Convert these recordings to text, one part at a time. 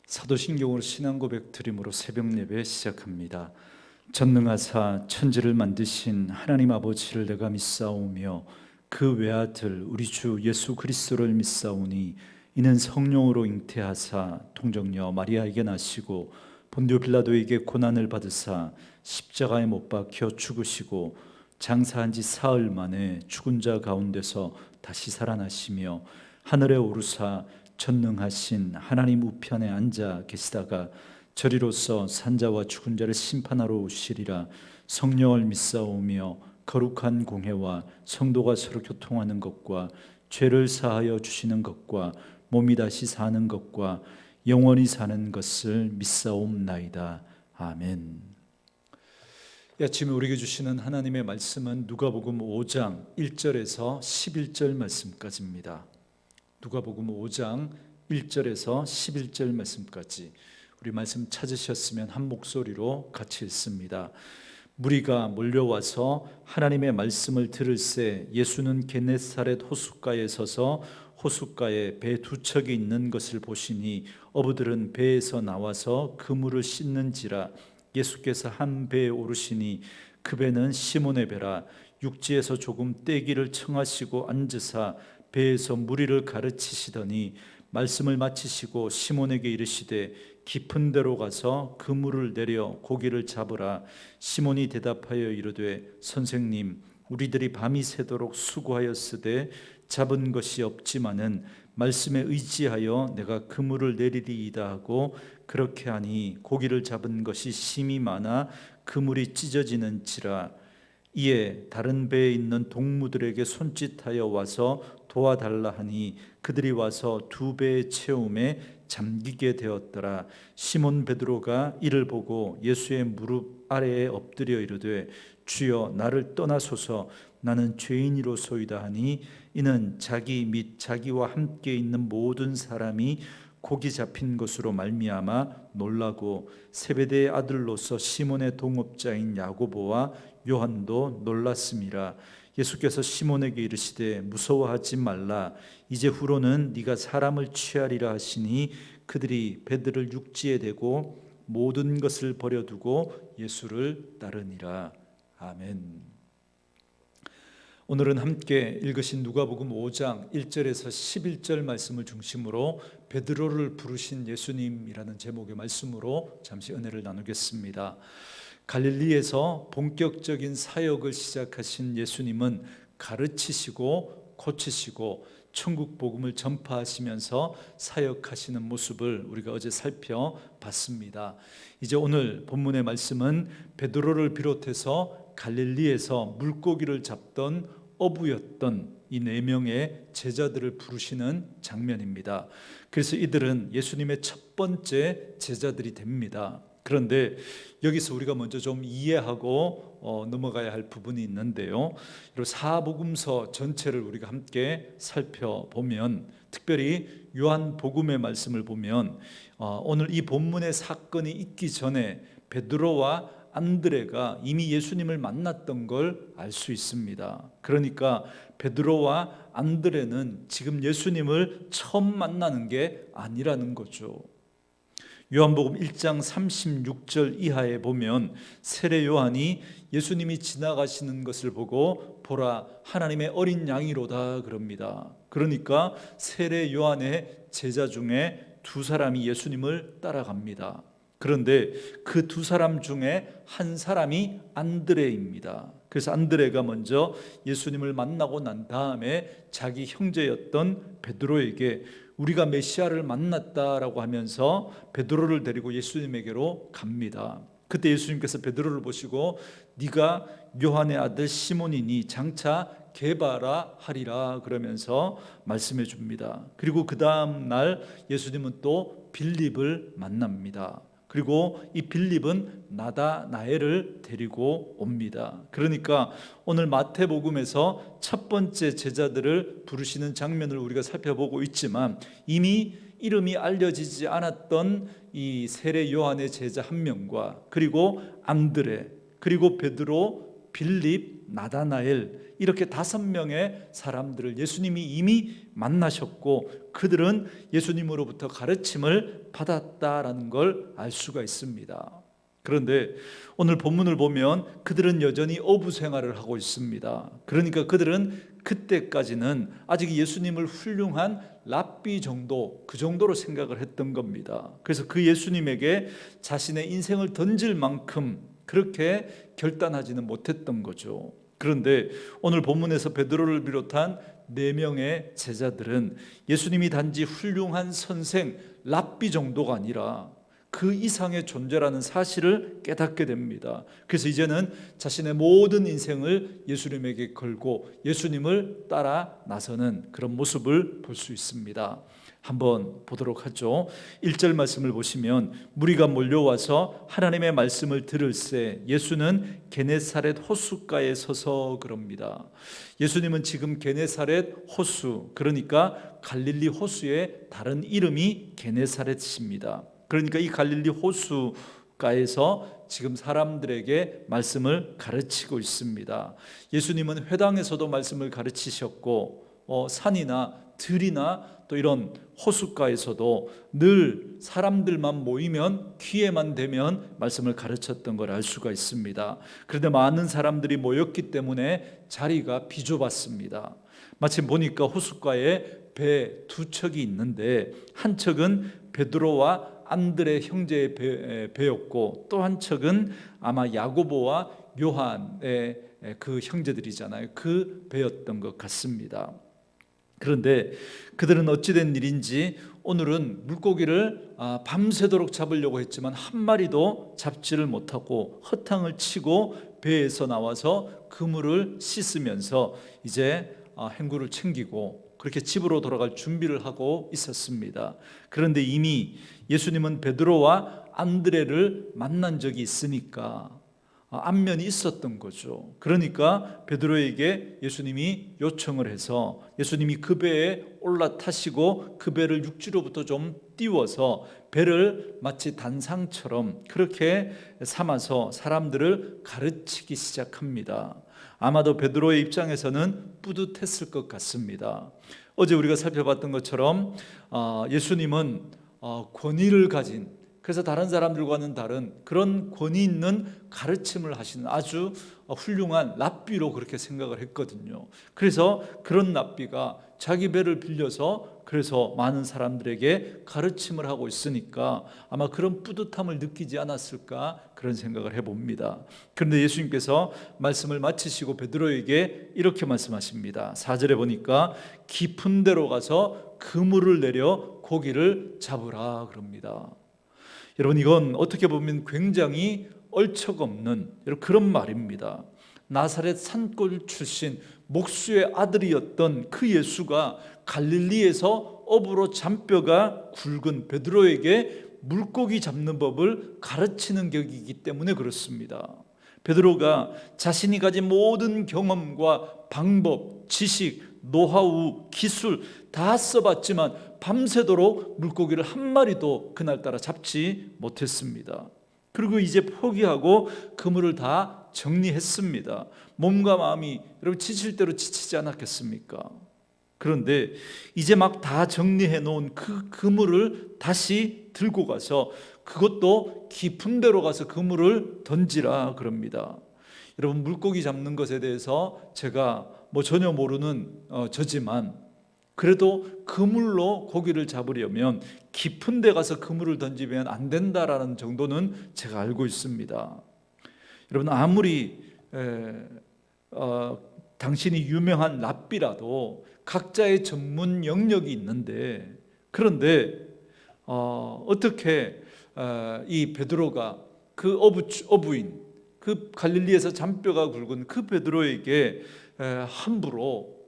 사도신경으로 신앙 고백 드림으로 새벽 예배 시작합니다. 전능하사 천지를 만드신 하나님 아버지를 내가 믿사오며 그 외아들 우리 주 예수 그리스도를 믿사오니 이는 성령으로 잉태하사 동정녀 마리아에게 나시고 본디오 빌라도에게 고난을 받으사 십자가에 못 박혀 죽으시고 장사한 지 사흘 만에 죽은 자 가운데서 다시 살아나시며 하늘에 오르사 전능하신 하나님 우편에 앉아 계시다가 저리로서 산자와 죽은 자를 심판하러 오시리라. 성령을 믿사오며 거룩한 공회와 성도가 서로 교통하는 것과 죄를 사하여 주시는 것과 몸이 다시 사는 것과 영원히 사는 것을 믿사옵나이다. 아멘. 이 아침에 우리에게 주시는 하나님의 말씀은 누가복음 5장 1절에서 11절 말씀까지입니다. 누가복음 5장 1절에서 11절 말씀까지 우리 말씀 찾으셨으면 한 목소리로 같이 읽습니다. 무리가 몰려와서 하나님의 말씀을 들을새 예수는 게네사렛 호숫가에 서서 호숫가에 배 두 척이 있는 것을 보시니 어부들은 배에서 나와서 그물을 씻는지라. 예수께서 한 배에 오르시니 그 배는 시몬의 배라. 육지에서 조금 떼기를 청하시고 앉으사 배에서 무리를 가르치시더니 말씀을 마치시고 시몬에게 이르시되 깊은 데로 가서 그물을 내려 고기를 잡으라. 시몬이 대답하여 이르되 선생님, 우리들이 밤이 새도록 수고하였으되 잡은 것이 없지만은 말씀에 의지하여 내가 그물을 내리리이다 하고 그렇게 하니 고기를 잡은 것이 심히 많아 그물이 찢어지는지라. 이에 다른 배에 있는 동무들에게 손짓하여 와서 도와달라 하니 그들이 와서 두 배의 채움에 잠기게 되었더라. 시몬 베드로가 이를 보고 예수의 무릎 아래에 엎드려 이르되 주여 나를 떠나소서 나는 죄인이로소이다 하니 이는 자기 및 자기와 함께 있는 모든 사람이 고기 잡힌 것으로 말미암아 놀라고 세베대의 아들로서 시몬의 동업자인 야고보와 요한도 놀랐음이라. 예수께서 시몬에게 이르시되 무서워하지 말라. 이제 후로는 네가 사람을 취하리라 하시니 그들이 배들을 육지에 대고 모든 것을 버려두고 예수를 따르니라. 아멘. 오늘은 함께 읽으신 누가복음 5장 1절에서 11절 말씀을 중심으로 베드로를 부르신 예수님이라는 제목의 말씀으로 잠시 은혜를 나누겠습니다. 갈릴리에서 본격적인 사역을 시작하신 예수님은 가르치시고 고치시고 천국 복음을 전파하시면서 사역하시는 모습을 우리가 어제 살펴봤습니다. 이제 오늘 본문의 말씀은 베드로를 비롯해서 갈릴리에서 물고기를 잡던 어부였던 이 4명의 제자들을 부르시는 장면입니다. 그래서 이들은 예수님의 첫 번째 제자들이 됩니다. 그런데 여기서 우리가 먼저 좀 이해하고 넘어가야 할 부분이 있는데요. 사복음서 전체를 우리가 함께 살펴보면, 특별히 요한복음의 말씀을 보면 오늘 이 본문의 사건이 있기 전에 베드로와 안드레가 이미 예수님을 만났던 걸 알 수 있습니다. 그러니까 베드로와 안드레는 지금 예수님을 처음 만나는 게 아니라는 거죠. 요한복음 1장 36절 이하에 보면 세례 요한이 예수님이 지나가시는 것을 보고 보라 하나님의 어린 양이로다 그럽니다. 그러니까 세례 요한의 제자 중에 2사람이 예수님을 따라갑니다. 그런데 그 2사람 중에 한 사람이 안드레입니다. 그래서 안드레가 먼저 예수님을 만나고 난 다음에 자기 형제였던 베드로에게 우리가 메시아를 만났다라고 하면서 베드로를 데리고 예수님에게로 갑니다. 그때 예수님께서 베드로를 보시고 네가 요한의 아들 시몬이니 장차 게바라 하리라 그러면서 말씀해 줍니다. 그리고 그 다음 날 예수님은 또 빌립을 만납니다. 그리고 이 빌립은 나다나엘을 데리고 옵니다. 그러니까 오늘 마태복음에서 첫 번째 제자들을 부르시는 장면을 우리가 살펴보고 있지만 이미 이름이 알려지지 않았던 이 세례 요한의 제자 한 명과 그리고 안드레 그리고 베드로, 빌립, 나다나엘 이렇게 5명의 사람들을 예수님이 이미 만나셨고 그들은 예수님으로부터 가르침을 받았다라는 걸 알 수가 있습니다. 그런데 오늘 본문을 보면 그들은 여전히 어부 생활을 하고 있습니다. 그러니까 그들은 그때까지는 아직 예수님을 훌륭한 랍비 정도, 그 정도로 생각을 했던 겁니다. 그래서 그 예수님에게 자신의 인생을 던질 만큼 그렇게 결단하지는 못했던 거죠. 그런데 오늘 본문에서 베드로를 비롯한 4명의 제자들은 예수님이 단지 훌륭한 선생, 랍비 정도가 아니라 그 이상의 존재라는 사실을 깨닫게 됩니다. 그래서 이제는 자신의 모든 인생을 예수님에게 걸고 예수님을 따라 나서는 그런 모습을 볼 수 있습니다. 한번 보도록 하죠. 1절 말씀을 보시면 무리가 몰려와서 하나님의 말씀을 들을새 예수는 게네사렛 호숫가에 서서 그럽니다. 예수님은 지금 게네사렛 호수, 그러니까 갈릴리 호수의 다른 이름이 게네사렛입니다. 그러니까 이 갈릴리 호수가에서 지금 사람들에게 말씀을 가르치고 있습니다. 예수님은 회당에서도 말씀을 가르치셨고 산이나 들이나 또 이런 호숫가에서도 늘 사람들만 모이면 기회만 되면 말씀을 가르쳤던 걸 알 수가 있습니다. 그런데 많은 사람들이 모였기 때문에 자리가 비좁았습니다. 마침 보니까 호숫가에 배 2척이 있는데 한 척은 베드로와 안드레 형제의 배였고 또 한 척은 아마 야고보와 요한의 그 형제들이잖아요. 그 배였던 것 같습니다. 그런데 그들은 어찌된 일인지 오늘은 물고기를 밤새도록 잡으려고 했지만 한 마리도 잡지를 못하고 허탕을 치고 배에서 나와서 그물을 씻으면서 이제 행구를 챙기고 그렇게 집으로 돌아갈 준비를 하고 있었습니다. 그런데 이미 예수님은 베드로와 안드레를 만난 적이 있으니까 안면이 있었던 거죠. 그러니까 베드로에게 예수님이 요청을 해서 예수님이 그 배에 올라타시고 그 배를 육지로부터 좀 띄워서 배를 마치 단상처럼 그렇게 삼아서 사람들을 가르치기 시작합니다. 아마도 베드로의 입장에서는 뿌듯했을 것 같습니다. 어제 우리가 살펴봤던 것처럼 예수님은 권위를 가진, 그래서 다른 사람들과는 다른 그런 권위 있는 가르침을 하시는 아주 훌륭한 랍비로 그렇게 생각을 했거든요. 그래서 그런 랍비가 자기 배를 빌려서 그래서 많은 사람들에게 가르침을 하고 있으니까 아마 그런 뿌듯함을 느끼지 않았을까 그런 생각을 해봅니다. 그런데 예수님께서 말씀을 마치시고 베드로에게 이렇게 말씀하십니다. 4절에 보니까 깊은 데로 가서 그물을 내려 고기를 잡으라 그럽니다. 여러분, 이건 어떻게 보면 굉장히 얼척없는 그런 말입니다. 나사렛 산골 출신 목수의 아들이었던 그 예수가 갈릴리에서 어부로 잔뼈가 굵은 베드로에게 물고기 잡는 법을 가르치는 격이기 때문에 그렇습니다. 베드로가 자신이 가진 모든 경험과 방법, 지식, 노하우, 기술 다 써봤지만 밤새도록 물고기를 한 마리도 그날따라 잡지 못했습니다. 그리고 이제 포기하고 그물을 다 정리했습니다. 몸과 마음이 여러분 지칠 대로 지치지 않았겠습니까? 그런데 이제 막 다 정리해 놓은 그 그물을 다시 들고 가서 그것도 깊은 데로 가서 그물을 던지라 그럽니다. 여러분, 물고기 잡는 것에 대해서 제가 전혀 모르는 저지만 그래도 그물로 고기를 잡으려면 깊은 데 가서 그물을 던지면 안 된다라는 정도는 제가 알고 있습니다. 여러분, 아무리 당신이 유명한 랍비라도 각자의 전문 영역이 있는데, 그런데 어떻게 이 베드로가 그 어부인, 그 갈릴리에서 잔뼈가 굵은 그 베드로에게 함부로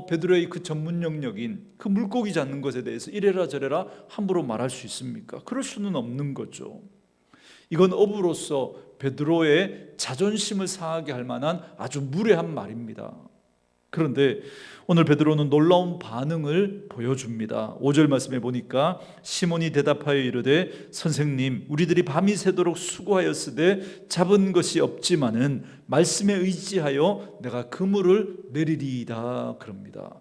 베드로의 그 전문 영역인 그 물고기 잡는 것에 대해서 이래라 저래라 함부로 말할 수 있습니까? 그럴 수는 없는 거죠. 이건 어부로서 베드로의 자존심을 상하게 할 만한 아주 무례한 말입니다. 그런데 오늘 베드로는 놀라운 반응을 보여줍니다. 5절 말씀에 보니까 시몬이 대답하여 이르되 선생님 우리들이 밤이 새도록 수고하였으되 잡은 것이 없지만은 말씀에 의지하여 내가 그물을 내리리이다 그럽니다.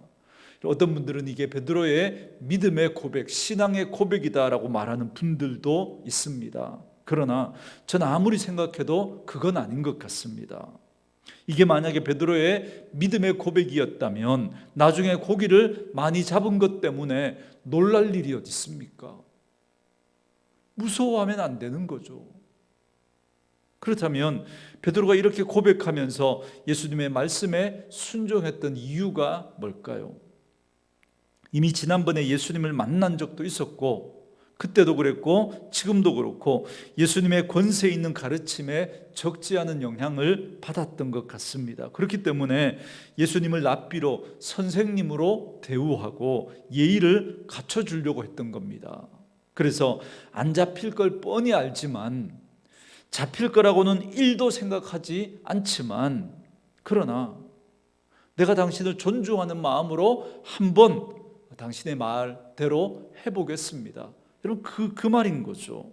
어떤 분들은 이게 베드로의 믿음의 고백, 신앙의 고백이다라고 말하는 분들도 있습니다. 그러나 저는 아무리 생각해도 그건 아닌 것 같습니다. 이게 만약에 베드로의 믿음의 고백이었다면 나중에 고기를 많이 잡은 것 때문에 놀랄 일이 어디 있습니까? 무서워하면 안 되는 거죠. 그렇다면 베드로가 이렇게 고백하면서 예수님의 말씀에 순종했던 이유가 뭘까요? 이미 지난번에 예수님을 만난 적도 있었고 그때도 그랬고 지금도 그렇고 예수님의 권세 있는 가르침에 적지 않은 영향을 받았던 것 같습니다. 그렇기 때문에 예수님을 랍비로 선생님으로 대우하고 예의를 갖춰주려고 했던 겁니다. 그래서 안 잡힐 걸 뻔히 알지만 잡힐 거라고는 1도 생각하지 않지만 그러나 내가 당신을 존중하는 마음으로 한번 당신의 말대로 해보겠습니다. 여러분 그 말인 거죠.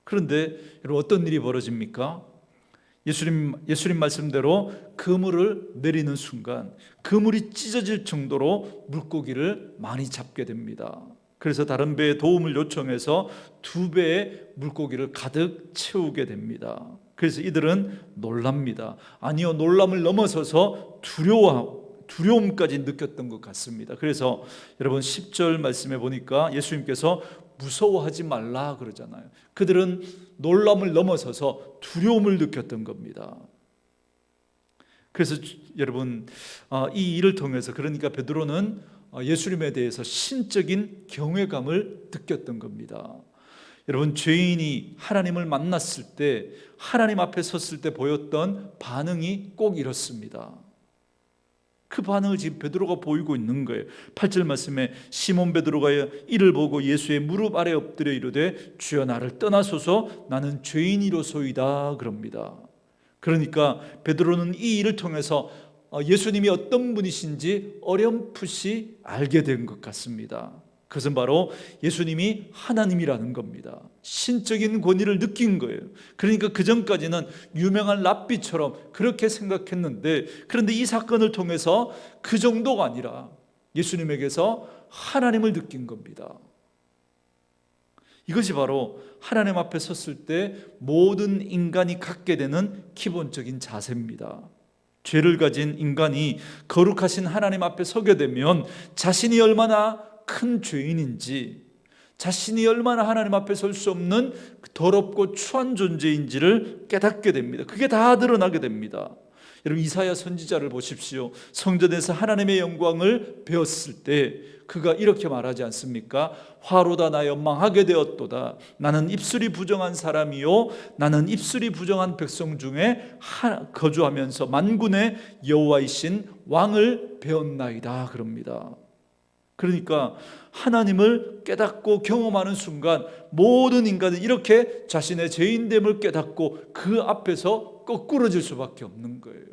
그런데 여러분 어떤 일이 벌어집니까? 예수님 말씀대로 그물을 내리는 순간 그물이 찢어질 정도로 물고기를 많이 잡게 됩니다. 그래서 다른 배에 도움을 요청해서 2배의 물고기를 가득 채우게 됩니다. 그래서 이들은 놀랍니다. 아니요, 놀람을 넘어서서 두려움까지 느꼈던 것 같습니다. 그래서 여러분 10절 말씀에 보니까 예수님께서 무서워하지 말라 그러잖아요. 그들은 놀람을 넘어서서 두려움을 느꼈던 겁니다. 그래서 여러분 이 일을 통해서 그러니까 베드로는 예수님에 대해서 신적인 경외감을 느꼈던 겁니다. 여러분 죄인이 하나님을 만났을 때 하나님 앞에 섰을 때 보였던 반응이 꼭 이렇습니다. 그 반응을 지금 베드로가 보이고 있는 거예요. 8절 말씀에 시몬 베드로가 이를 보고 예수의 무릎 아래 엎드려 이르되 주여 나를 떠나소서 나는 죄인이로소이다 그럽니다. 그러니까 베드로는 이 일을 통해서 예수님이 어떤 분이신지 어렴풋이 알게 된 것 같습니다. 그것은 바로 예수님이 하나님이라는 겁니다. 신적인 권위를 느낀 거예요. 그러니까 그 전까지는 유명한 랍비처럼 그렇게 생각했는데 그런데 이 사건을 통해서 그 정도가 아니라 예수님에게서 하나님을 느낀 겁니다. 이것이 바로 하나님 앞에 섰을 때 모든 인간이 갖게 되는 기본적인 자세입니다. 죄를 가진 인간이 거룩하신 하나님 앞에 서게 되면 자신이 얼마나 큰 죄인인지 자신이 얼마나 하나님 앞에 설 수 없는 더럽고 추한 존재인지를 깨닫게 됩니다. 그게 다 드러나게 됩니다. 여러분 이사야 선지자를 보십시오. 성전에서 하나님의 영광을 배웠을 때 그가 이렇게 말하지 않습니까? 화로다 나 연망하게 되었도다. 나는 입술이 부정한 사람이요 나는 입술이 부정한 백성 중에 거주하면서 만군의 여호와이신 왕을 배웠나이다 그럽니다. 그러니까 하나님을 깨닫고 경험하는 순간 모든 인간은 이렇게 자신의 죄인됨을 깨닫고 그 앞에서 거꾸러질 수밖에 없는 거예요.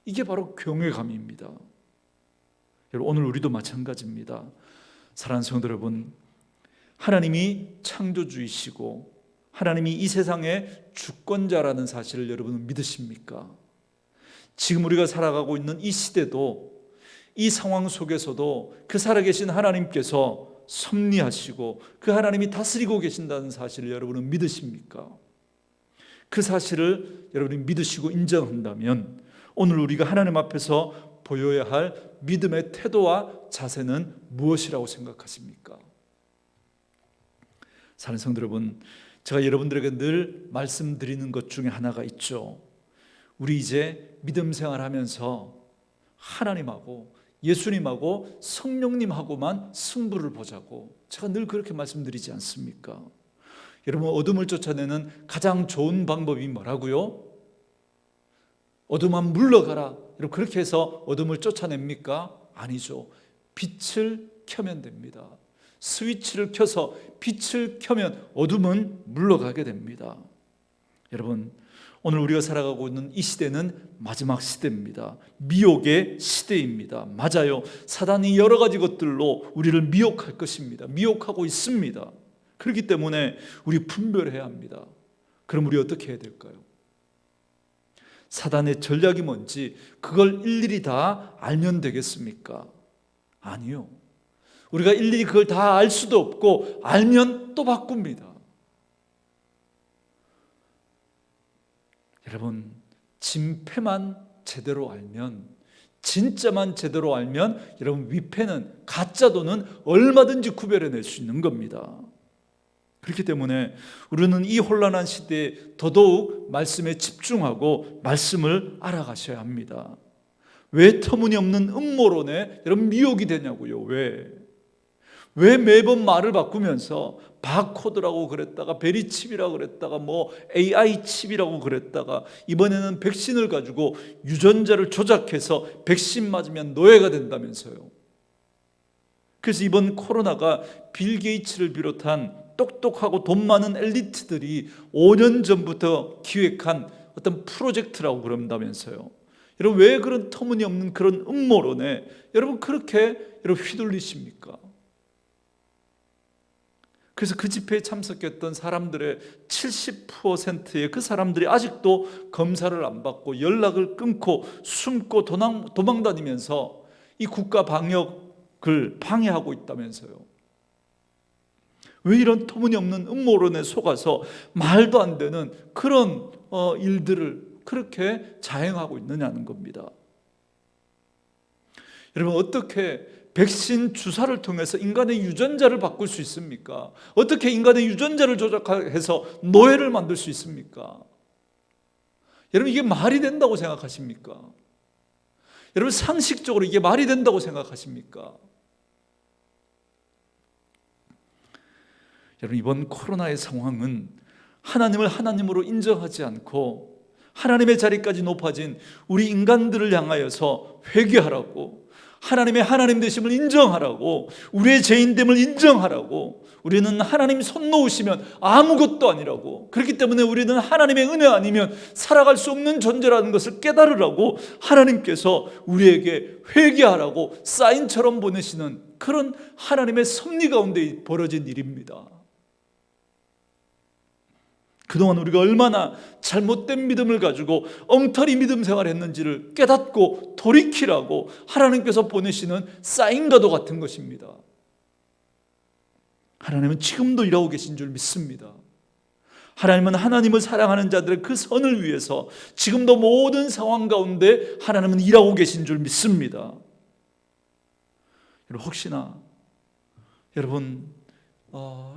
이게 바로 경외감입니다. 여러분 오늘 우리도 마찬가지입니다. 사랑하는 성도 여러분, 하나님이 창조주이시고 하나님이 이 세상의 주권자라는 사실을 여러분은 믿으십니까? 지금 우리가 살아가고 있는 이 시대도 이 상황 속에서도 그 살아계신 하나님께서 섭리하시고 그 하나님이 다스리고 계신다는 사실을 여러분은 믿으십니까? 그 사실을 여러분이 믿으시고 인정한다면 오늘 우리가 하나님 앞에서 보여야 할 믿음의 태도와 자세는 무엇이라고 생각하십니까? 사랑하는 성도 여러분, 제가 여러분들에게 늘 말씀드리는 것 중에 하나가 있죠. 우리 이제 믿음 생활하면서 하나님하고 예수님하고 성령님하고만 승부를 보자고 제가 늘 그렇게 말씀드리지 않습니까? 여러분 어둠을 쫓아내는 가장 좋은 방법이 뭐라고요? 어둠아 물러가라. 여러분 그렇게 해서 어둠을 쫓아냅니까? 아니죠. 빛을 켜면 됩니다. 스위치를 켜서 빛을 켜면 어둠은 물러가게 됩니다. 여러분 오늘 우리가 살아가고 있는 이 시대는 마지막 시대입니다. 미혹의 시대입니다. 맞아요. 사단이 여러 가지 것들로 우리를 미혹할 것입니다. 미혹하고 있습니다. 그렇기 때문에 우리 분별해야 합니다. 그럼 우리 어떻게 해야 될까요? 사단의 전략이 뭔지 그걸 일일이 다 알면 되겠습니까? 아니요. 우리가 일일이 그걸 다 알 수도 없고 알면 또 바꿉니다. 여러분, 진패만 제대로 알면, 진짜만 제대로 알면 여러분 위패는, 가짜도는 얼마든지 구별해낼 수 있는 겁니다. 그렇기 때문에 우리는 이 혼란한 시대에 더더욱 말씀에 집중하고 말씀을 알아가셔야 합니다. 왜 터무니없는 음모론에 여러분 미혹이 되냐고요? 왜 매번 말을 바꾸면서 바코드라고 그랬다가 베리칩이라고 그랬다가 뭐 AI 칩이라고 그랬다가 이번에는 백신을 가지고 유전자를 조작해서 백신 맞으면 노예가 된다면서요. 그래서 이번 코로나가 빌 게이츠를 비롯한 똑똑하고 돈 많은 엘리트들이 5년 전부터 기획한 어떤 프로젝트라고 그런다면서요. 여러분, 왜 그런 터무니없는 그런 음모론에 여러분 그렇게 여러분 휘둘리십니까? 그래서 그 집회에 참석했던 사람들의 70%의 그 사람들이 아직도 검사를 안 받고 연락을 끊고 숨고 도망 다니면서 이 국가 방역을 방해하고 있다면서요. 왜 이런 터무니없는 음모론에 속아서 말도 안 되는 그런 일들을 그렇게 자행하고 있느냐는 겁니다. 여러분, 어떻게 백신 주사를 통해서 인간의 유전자를 바꿀 수 있습니까? 어떻게 인간의 유전자를 조작해서 노예를 만들 수 있습니까? 여러분, 이게 말이 된다고 생각하십니까? 여러분, 상식적으로 이게 말이 된다고 생각하십니까? 여러분, 이번 코로나의 상황은 하나님을 하나님으로 인정하지 않고 하나님의 자리까지 높아진 우리 인간들을 향하여서 회개하라고, 하나님의 하나님 되심을 인정하라고, 우리의 죄인됨을 인정하라고, 우리는 하나님 손 놓으시면 아무것도 아니라고, 그렇기 때문에 우리는 하나님의 은혜 아니면 살아갈 수 없는 존재라는 것을 깨달으라고 하나님께서 우리에게 회개하라고 사인처럼 보내시는 그런 하나님의 섭리 가운데 벌어진 일입니다. 그동안 우리가 얼마나 잘못된 믿음을 가지고 엉터리 믿음 생활을 했는지를 깨닫고 돌이키라고 하나님께서 보내시는 사인과도 같은 것입니다. 하나님은 지금도 일하고 계신 줄 믿습니다. 하나님은 하나님을 사랑하는 자들의 그 선을 위해서 지금도 모든 상황 가운데 하나님은 일하고 계신 줄 믿습니다. 여러분, 혹시나 여러분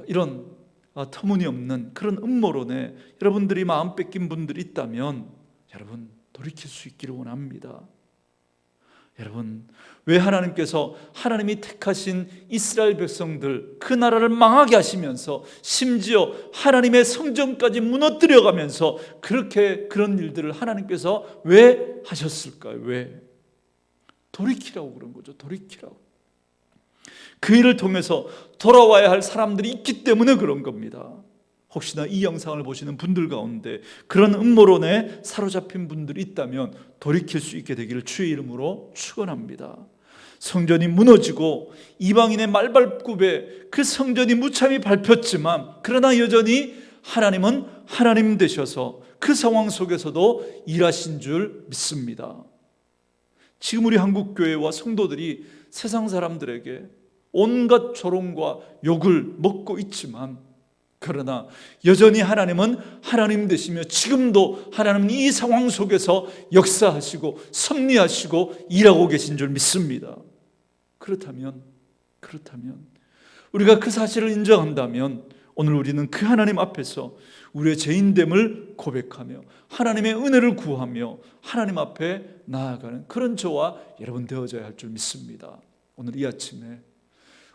이런 터무니없는 그런 음모론에 여러분들이 마음 뺏긴 분들이 있다면 여러분 돌이킬 수 있기를 원합니다. 여러분, 왜 하나님께서 하나님이 택하신 이스라엘 백성들 그 나라를 망하게 하시면서 심지어 하나님의 성전까지 무너뜨려가면서 그렇게 그런 일들을 하나님께서 왜 하셨을까요? 왜? 돌이키라고 그런 거죠. 돌이키라고. 그 일을 통해서 돌아와야 할 사람들이 있기 때문에 그런 겁니다. 혹시나 이 영상을 보시는 분들 가운데 그런 음모론에 사로잡힌 분들이 있다면 돌이킬 수 있게 되기를 주의 이름으로 축원합니다. 성전이 무너지고 이방인의 말발굽에 그 성전이 무참히 밟혔지만 그러나 여전히 하나님은 하나님 되셔서 그 상황 속에서도 일하신 줄 믿습니다. 지금 우리 한국교회와 성도들이 세상 사람들에게 온갖 조롱과 욕을 먹고 있지만 그러나 여전히 하나님은 하나님 되시며 지금도 하나님은 이 상황 속에서 역사하시고 섭리하시고 일하고 계신 줄 믿습니다. 그렇다면 우리가 그 사실을 인정한다면 오늘 우리는 그 하나님 앞에서 우리의 죄인됨을 고백하며 하나님의 은혜를 구하며 하나님 앞에 나아가는 그런 저와 여러분 되어져야 할 줄 믿습니다. 오늘 이 아침에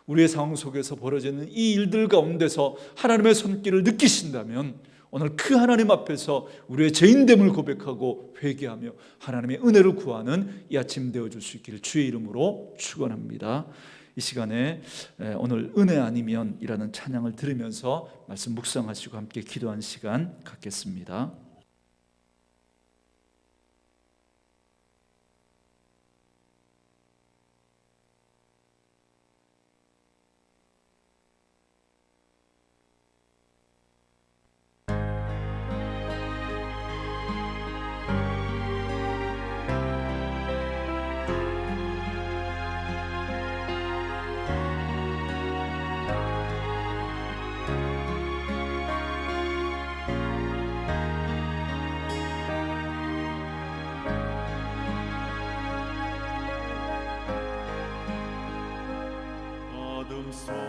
우리의 상황 속에서 벌어지는 이 일들 가운데서 하나님의 손길을 느끼신다면 오늘 그 하나님 앞에서 우리의 죄인됨을 고백하고 회개하며 하나님의 은혜를 구하는 이 아침 되어줄 수 있기를 주의 이름으로 축원합니다. 이 시간에 오늘 은혜 아니면이라는 찬양을 들으면서 말씀 묵상하시고 함께 기도한 시간 갖겠습니다. 주옵소서.